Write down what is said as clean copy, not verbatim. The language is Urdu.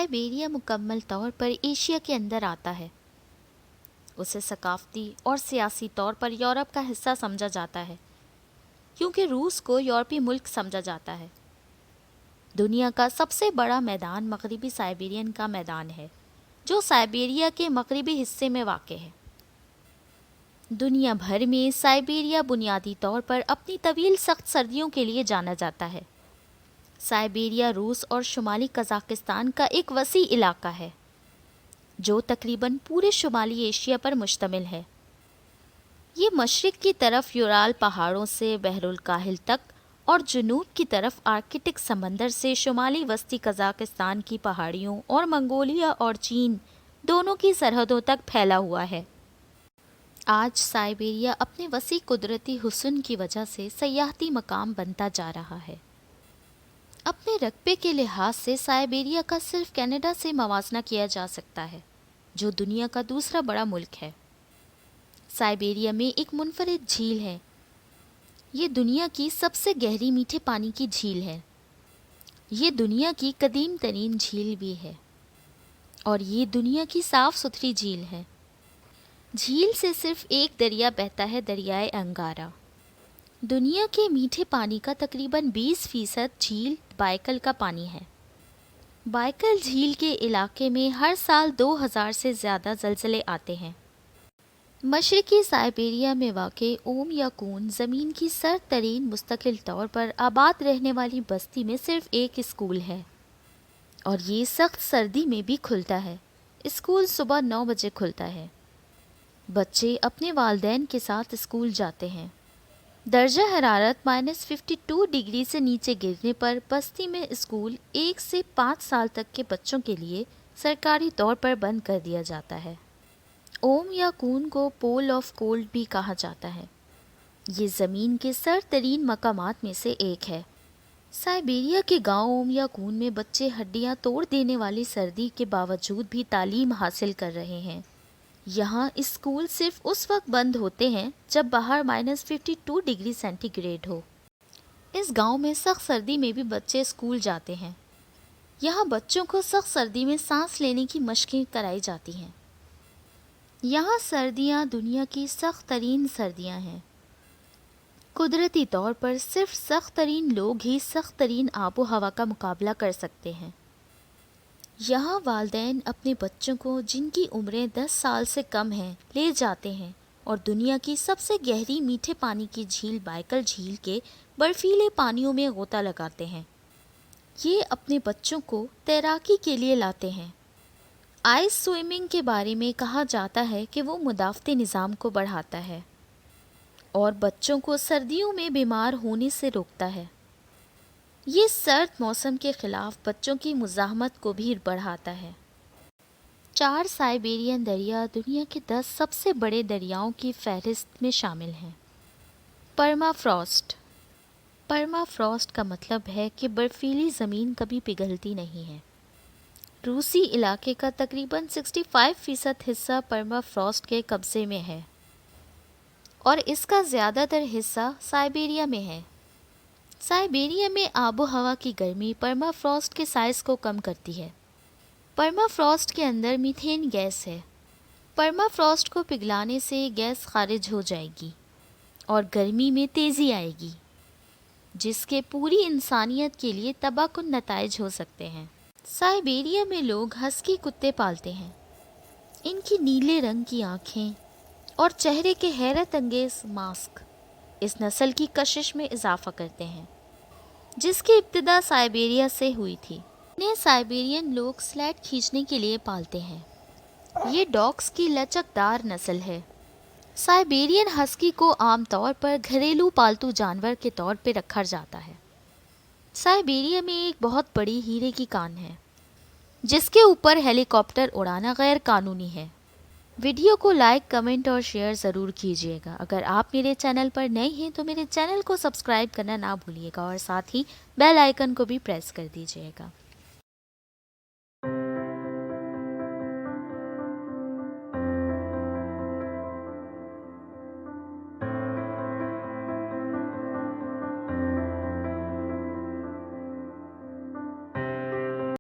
سائبیریا مکمل طور پر ایشیا کے اندر آتا ہے۔ اسے ثقافتی اور سیاسی طور پر یورپ کا حصہ سمجھا جاتا ہے، کیونکہ روس کو یورپی ملک سمجھا جاتا ہے۔ دنیا کا سب سے بڑا میدان مغربی سائبیرین کا میدان ہے، جو سائبیریا کے مغربی حصے میں واقع ہے۔ دنیا بھر میں سائبیریا بنیادی طور پر اپنی طویل سخت سردیوں کے لیے جانا جاتا ہے۔ سائبیریا روس اور شمالی قزاقستان کا ایک وسیع علاقہ ہے، جو تقریباً پورے شمالی ایشیا پر مشتمل ہے۔ یہ مشرق کی طرف یورال پہاڑوں سے بحر الکاہل تک اور جنوب کی طرف آرکٹک سمندر سے شمالی وسطی قزاقستان کی پہاڑیوں اور منگولیا اور چین دونوں کی سرحدوں تک پھیلا ہوا ہے۔ آج سائبیریا اپنے وسیع قدرتی حسن کی وجہ سے سیاحتی مقام بنتا جا رہا ہے۔ اپنے رقبے کے لحاظ سے سائبیریا کا صرف کینیڈا سے موازنہ کیا جا سکتا ہے، جو دنیا کا دوسرا بڑا ملک ہے۔ سائبیریا میں ایک منفرد جھیل ہے۔ یہ دنیا کی سب سے گہری میٹھے پانی کی جھیل ہے۔ یہ دنیا کی قدیم ترین جھیل بھی ہے، اور یہ دنیا کی صاف ستھری جھیل ہے۔ جھیل سے صرف ایک دریا بہتا ہے، دریائے انگارا۔ دنیا کے میٹھے پانی کا تقریباً 20% جھیل بائیکل کا پانی ہے۔ بائیکل جھیل کے علاقے میں ہر سال 2000 سے زیادہ زلزلے آتے ہیں۔ مشرقی سائبیریا میں واقع اوم یا کون زمین کی سرد ترین مستقل طور پر آباد رہنے والی بستی میں صرف ایک اسکول ہے، اور یہ سخت سردی میں بھی کھلتا ہے۔ اسکول صبح 9 بجے کھلتا ہے۔ بچے اپنے والدین کے ساتھ اسکول جاتے ہیں۔ درجہ حرارت -52 ڈگری سے نیچے گرنے پر بستی میں اسکول 1 سے 5 سال تک کے بچوں کے لیے سرکاری طور پر بند کر دیا جاتا ہے۔ اوم یا کون کو پول آف کولڈ بھی کہا جاتا ہے۔ یہ زمین کے سرد ترین مقامات میں سے ایک ہے۔ سائبیریا کے گاؤں اوم یا کون میں بچے ہڈیاں توڑ دینے والی سردی کے باوجود بھی تعلیم حاصل کر رہے ہیں۔ یہاں اسکول صرف اس وقت بند ہوتے ہیں جب باہر -52 ڈگری سینٹی گریڈ ہو۔ اس گاؤں میں سخت سردی میں بھی بچے اسکول جاتے ہیں۔ یہاں بچوں کو سخت سردی میں سانس لینے کی مشقیں کرائی جاتی ہیں۔ یہاں سردیاں دنیا کی سخت ترین سردیاں ہیں۔ قدرتی طور پر صرف سخت ترین لوگ ہی سخت ترین آب و ہوا کا مقابلہ کر سکتے ہیں۔ یہاں والدین اپنے بچوں کو جن کی عمریں 10 سال سے کم ہیں لے جاتے ہیں اور دنیا کی سب سے گہری میٹھے پانی کی جھیل بائیکل جھیل کے برفیلے پانیوں میں غوطہ لگاتے ہیں۔ یہ اپنے بچوں کو تیراکی کے لیے لاتے ہیں۔ آئس سوئمنگ کے بارے میں کہا جاتا ہے کہ وہ مدافعتی نظام کو بڑھاتا ہے اور بچوں کو سردیوں میں بیمار ہونے سے روکتا ہے۔ یہ سرد موسم کے خلاف بچوں کی مزاحمت کو بھی بڑھاتا ہے۔ 4 سائبیرین دریا دنیا کے 10 سب سے بڑے دریاؤں کی فہرست میں شامل ہیں۔ پرما فراسٹ۔ پرما فراسٹ کا مطلب ہے کہ برفیلی زمین کبھی پگھلتی نہیں ہے۔ روسی علاقے کا تقریباً 65% حصہ پرما فراسٹ کے قبضے میں ہے، اور اس کا زیادہ تر حصہ سائبیریا میں ہے۔ سائبیریا میں آب و ہوا کی گرمی پرما فراسٹ کے سائز کو کم کرتی ہے۔ پرما فراسٹ کے اندر میتھین گیس ہے۔ پرما فراسٹ کو پگھلانے سے گیس خارج ہو جائے گی اور گرمی میں تیزی آئے گی، جس کے پوری انسانیت کے لیے تباہ کن نتائج ہو سکتے ہیں۔ سائبیریا میں لوگ ہسکی کتے پالتے ہیں۔ ان کی نیلے رنگ کی آنکھیں اور چہرے کے حیرت انگیز ماسک اس نسل کی کشش میں اضافہ کرتے ہیں، جس کی ابتدا سائبیریا سے ہوئی تھی۔ انہیں سائبیرین لوگ سلیڈ کھینچنے کے لیے پالتے ہیں۔ یہ ڈاگس کی لچکدار نسل ہے۔ سائبیرین ہسکی کو عام طور پر گھریلو پالتو جانور کے طور پہ رکھا جاتا ہے۔ سائبیریا میں ایک بہت بڑی ہیرے کی کان ہے، جس کے اوپر ہیلی کاپٹر اڑانا غیر قانونی ہے۔ ویڈیو کو لائک، کمنٹ اور شیئر ضرور کیجیے گا۔ اگر آپ میرے چینل پر نئے ہیں تو میرے چینل کو سبسکرائب کرنا نہ بھولیے گا، اور ساتھ ہی بیل آئیکن کو بھی پریس کر دیجیے گا۔